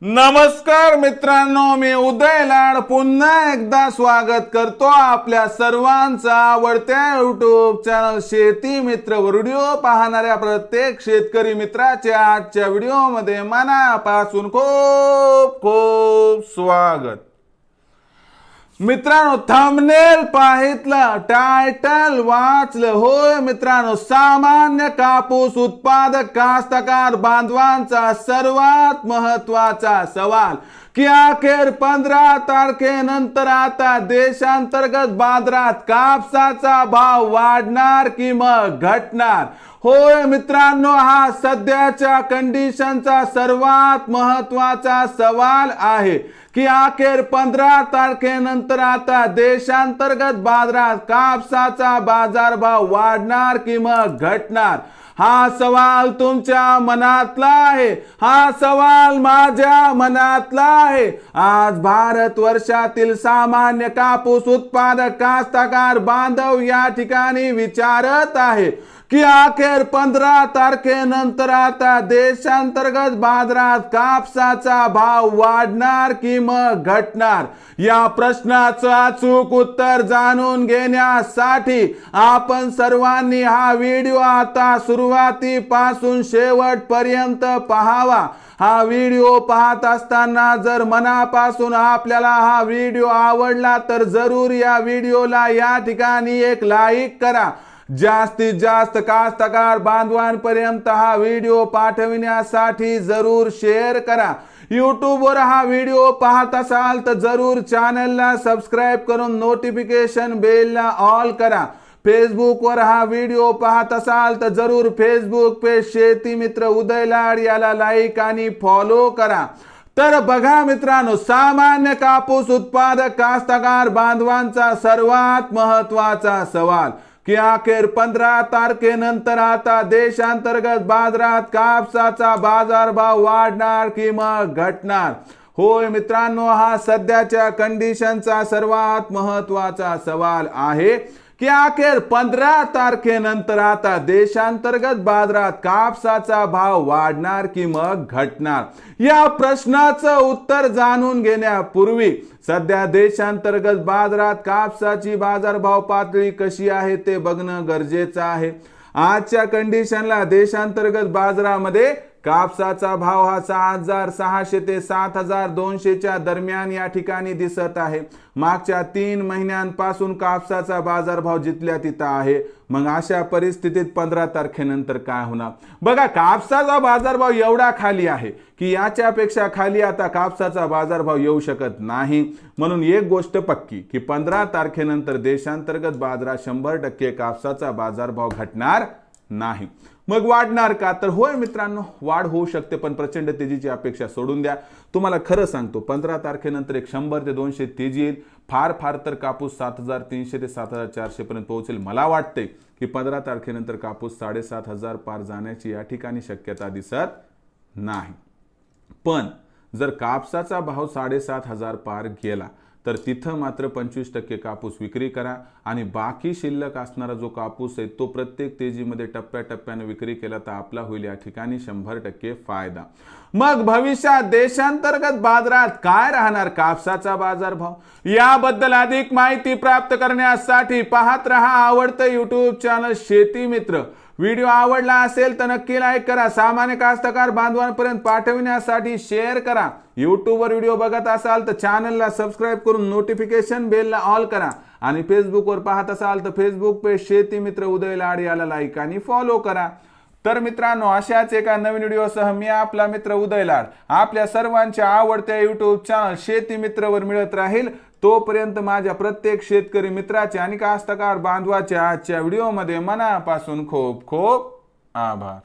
नमस्कार मित्रांनो, मी उदय लाड पुन्हा एकदा स्वागत करतो आपल्या सर्वांचा आवडत्या YouTube चॅनल शेती मित्र व्हिडिओ पाहणाऱ्या प्रत्येक शेतकरी मित्राच्या आजच्या व्हिडिओमध्ये मनापासून खूप खूप स्वागत। मित्रांनो, थंबनेल पाहितलं, टायटल वाचलं, होय मित्रांनो, सामान्य कापूस उत्पादक कास्तकार बांधवांचा सर्वात महत्वाचा सवाल की अखेर 15 तारखेनंतर आता देशांतर्गत बाजारात कापसाचा भाव वाढणार की मग घटणार। होय मित्रांनो, हा सध्याच्या कंडिशनचा सर्वात महत्वाचा सवाल आहे की अखेर 15 तारखेनंतर आता देशांतर्गत बाजारात कापसाचा बाजारभाव वाढणार की मग घटणार। हा सवाल तुमच्या मनातला आहे, हा सवाल माझ्या मनातला आहे। आज भारत वर्षातील सामान्य कापूस उत्पादक कास्तकार बांधव या ठिकाणी विचारत आहे की अखेर 15 तारखेनंतर आता देशांतर्गत बाजारात कापसाचा भाव वाढणार की मग घटणार। या प्रश्नाचं अचूक उत्तर जाणून घेण्यासाठी आपण सर्वांनी हा व्हिडिओ आता सुरुवातीपासून शेवटपर्यंत पाहावा। हा व्हिडिओ पाहत असताना जर मनापासून आपल्याला हा व्हिडिओ आवडला तर जरूर या व्हिडिओला या ठिकाणी एक लाईक करा। जास्तीत जास्त कास्तकार बांधवांपर्यंत हा व्हिडिओ पाठविण्यासाठी जरूर शेअर करा। YouTube वर हा व्हिडिओ पाहत असाल तर जरूर चॅनलला सबस्क्राइब करून नोटिफिकेशन बेलला ऑल करा। फेसबुक वर हा व्हिडिओ पाहत असाल तर जरूर फेसबुक पेज शेती मित्र उदय लाड याला लाईक आणि फॉलो करा। तर बघा मित्रांनो, सामान्य कापूस उत्पादक कास्तकार बांधवांचा सर्वात महत्वाचा सवाल की अखेर 15 तारखेनंतर आता देशांतर्गत बाजारात कापसाचा बाजारभाव वाढणार की मग घटणार। होय मित्रांनो, हा सध्याच्या कंडिशनचा सर्वात महत्वाचा सवाल आहे की अखेर 15 तारखेनंतर आता देशांतर्गत बाजारात कापसाचा भाव वाढणार की मग घटणार। या प्रश्नाचं उत्तर जाणून घेण्यापूर्वी सध्या देशांतर्गत बाजारात कापसाची बाजारभाव पातळी कशी आहे ते बघणं गरजेचं आहे। आजच्या कंडिशनला देशांतर्गत बाजारामध्ये कापसाचा भाव हा 6,600 ते 7,200 च्या दरम्यान या ठिकाणी दिसत आहे। मागच्या 3 महिन्यांपासून कापसाचा बाजारभाव जिथल्या तिथं आहे। मग अशा परिस्थितीत 15 तारखेनंतर काय होणार? बघा, कापसाचा बाजारभाव एवढा खाली आहे की याच्यापेक्षा खाली आता कापसाचा बाजारभाव येऊ शकत नाही। म्हणून एक गोष्ट पक्की की 15 तारखेनंतर देशांतर्गत बाजारात 100% कापसाचा बाजारभाव घटणार नाही। मग वाढणार का? तर होय मित्रांनो, वाढ होऊ शकते, पण प्रचंड तेजीची अपेक्षा सोडून द्या। तुम्हाला खरं सांगतो, 15 तारखेनंतर एक 100 ते 200 तेजी येईल। फार तर कापूस 7,300 ते 7,400 पर्यंत पोहोचेल। मला वाटते की 15 तारखेनंतर कापूस 7,500 पार जाण्याची या ठिकाणी शक्यता दिसत नाही। पण जर कापसाचा भाव 7,500 पार गेला तर तिथं मात्र 25% कापूस विक्री करा आणि बाकी शिल्लक असणारा जो कापूस आहे तो प्रत्येक तेजीमध्ये टप्प्याटप्प्याने विक्री केला तर आपला होईल या ठिकाणी 100% फायदा। मग भविष्यात देशांतर्गत बाजारात काय राहणार कापसाचा बाजारभाव, याबद्दल अधिक माहिती प्राप्त करण्यासाठी पाहत रहा आवडतं YouTube चॅनल शेती मित्र। व्हिडिओ आवडला असेल तर नक्की लाईक करा, सामान्य कास्तकार बांधवांपर्यंत पाठविण्यासाठी शेअर करा। YouTube वर व्हिडिओ बघत असाल तर चॅनलला सबस्क्राइब करून नोटिफिकेशन बेलला ऑल करा आणि फेसबुक वर पाहत असाल तर फेसबुक पेज शेती मित्र उदय लाड याला लाईक आणि फॉलो करा। तर मित्रांनो, अशाच एका नवीन व्हिडिओसह मी आपला मित्र उदय लाड आपल्या सर्वांच्या आवडत्या YouTube चॅनल शेती मित्रवर मिळत राहील। तोपर्यंत माझ्या प्रत्येक शेतकरी मित्राचे आणि कास्तकार बांधवाच्या आजच्या व्हिडिओमध्ये मनापासून खूप खूप आभार।